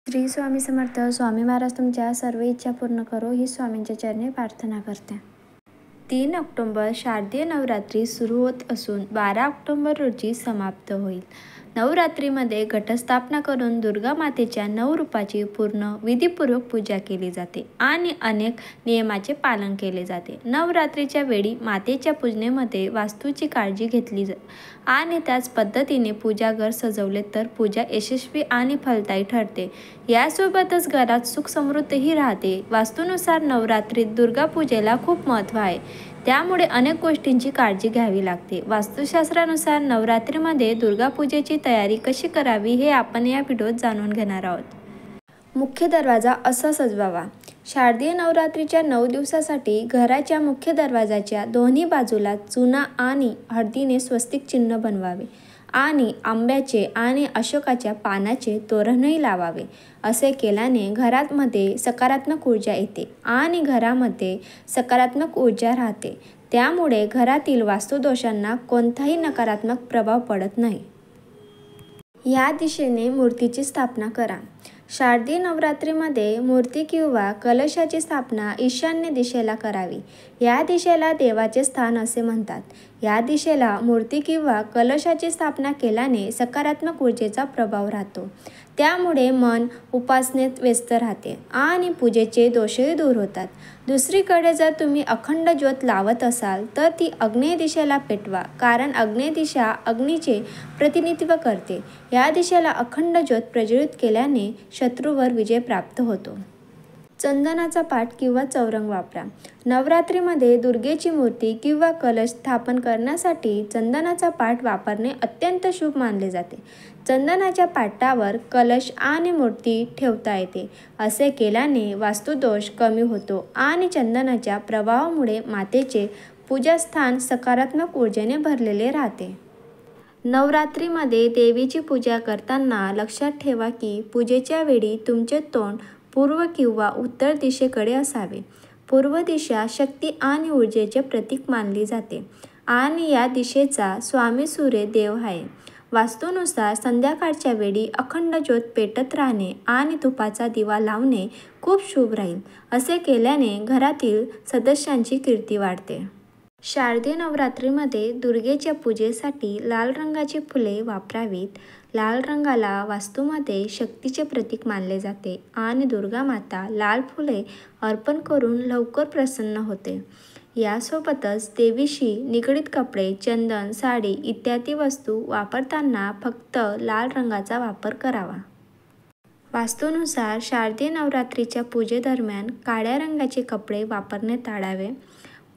श्री स्वामी समर्थ. स्वामी महाराज तुमच्या सर्व इच्छा पूर्ण करो ही स्वामींच्या चरणी प्रार्थना करते. 3 ऑक्टोबर शारदीय नवरात्री सुरू होत असून 12 ऑक्टोबर रोजी समाप्त होईल. नवरात्रीमध्ये घटस्थापना करून दुर्गा मातेच्या 9 रूपाची पूर्ण विधीपूर्वक पूजा केली जाते आणि अनेक नियमाचे पालन केले जाते. नवरात्रीच्या वेळी मातेच्या पूजनेमध्ये वास्तूची काळजी घेतली आणि त्याच पद्धतीने पूजाघर सजवले तर पूजा यशस्वी आणि फलदायी ठरते. यासोबतच घरात सुख समृद्धीही राहते. वास्तूनुसार नवरात्रीत दुर्गा पूजेला खूप महत्त्व आहे, त्यामुळे अनेक गोष्टींची काळजी घ्यावी लागते. वास्तुशास्त्रानुसार नवरात्रीमध्ये दुर्गा पूजेची तयारी कशी करावी हे आपण या व्हिडिओत जाणून घेणार आहोत. मुख्य दरवाजा असा सजवावा. शारदीय नवरात्रीच्या 9 दिवसासाठी घराच्या मुख्य दरवाजाच्या दोन्ही बाजूला चुना आणि हळदीने स्वस्तिक चिन्ह बनवावे आणि आंब्याचे आणि अशोकाच्या पानाचे तोरणही लावावे. असे केल्याने घरामध्ये सकारात्मक ऊर्जा येते आणि घरामध्ये सकारात्मक ऊर्जा राहते. त्यामुळे घरातील वास्तुदोषांना कोणताही नकारात्मक प्रभाव पडत नाही. या दिशेने मूर्तीची स्थापना करा. शारदीय नवरात्रीमध्ये मूर्ती किंवा कलशाची स्थापना ईशान्य दिशेला करावी. या दिशेला देवाचे स्थान असे म्हणतात. या दिशेला मूर्ती किंवा कलशाची स्थापना केल्याने सकारात्मक ऊर्जेचा प्रभाव राहतो. त्यामुळे मन उपासनेत व्यस्त राहते आणि पूजेचे दोषही दूर होतात. दुसरीकडे जर तुम्ही अखंड ज्योत लावत असाल तर ती आग्नेय दिशेला पेटवा, कारण आग्नेय दिशा अग्नीचे प्रतिनिधित्व करते. या दिशेला अखंड ज्योत प्रज्वलित केल्याने शत्रूवर विजय प्राप्त होतो. चंदनाचा पाट किंवा चौरंग वापरा. नवरात्रीमध्ये दुर्गेची मूर्ती किंवा कलश स्थापन करण्यासाठी चंदनाचा पाट वापरणे अत्यंत शुभ मानले जाते. चंदनाच्या पाटावर कलश आणि मूर्ती ठेवता येते. असे केल्याने वास्तुदोष कमी होतो आणि चंदनाच्या प्रभावामुळे मातेचे पूजास्थान सकारात्मक ऊर्जेने भरलेले राहते. नवरात्रीमध्ये देवीची पूजा करताना लक्षात ठेवा की पूजेच्या वेळी तुमचे तोंड पूर्व किंवा उत्तर दिशेकडे असावे. पूर्व दिशा शक्ती आणि ऊर्जेचे प्रतीक मानली जाते आणि या दिशेचा स्वामी सूर्य देव आहे. वास्तूनुसार संध्याकाळच्या वेळी अखंड ज्योत पेटत राहणे आणि तुपाचा दिवा लावणे खूप शुभ राहील. असे केल्याने घरातील सदस्यांची कीर्ती वाढते. शारदीय नवरात्रीमध्ये दुर्गेच्या पूजेसाठी लाल रंगाची फुले वापरावीत. लाल रंगाला वास्तूमध्ये शक्तीचे प्रतीक मानले जाते आणि दुर्गा माता लाल फुले अर्पण करून लवकर प्रसन्न होते. यासोबतच देवीशी निगडीत कपडे, चंदन, साडी इत्यादी वस्तू वापरताना फक्त लाल रंगाचा वापर करावा. वास्तूनुसार शारदीय नवरात्रीच्या पूजेदरम्यान काळ्या रंगाचे कपडे वापरणे टाळावे.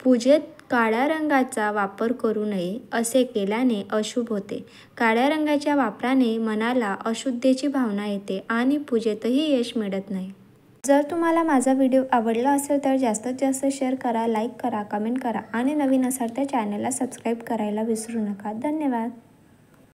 पूजेत काळ्या रंगाचा वापर करू नये. असे केल्याने अशुभ होते. काळ्या रंगाच्या वापराने मनाला अशुद्धतेची भावना येते आणि पूजेतही यश मिळत नाही. जर तुम्हाला माझा व्हिडिओ आवडला असेल तर जास्तीत जास्त शेअर करा, लाईक करा, कमेंट करा आणि नवीन असाल तर चॅनलला सबस्क्राईब करायला विसरू नका. धन्यवाद.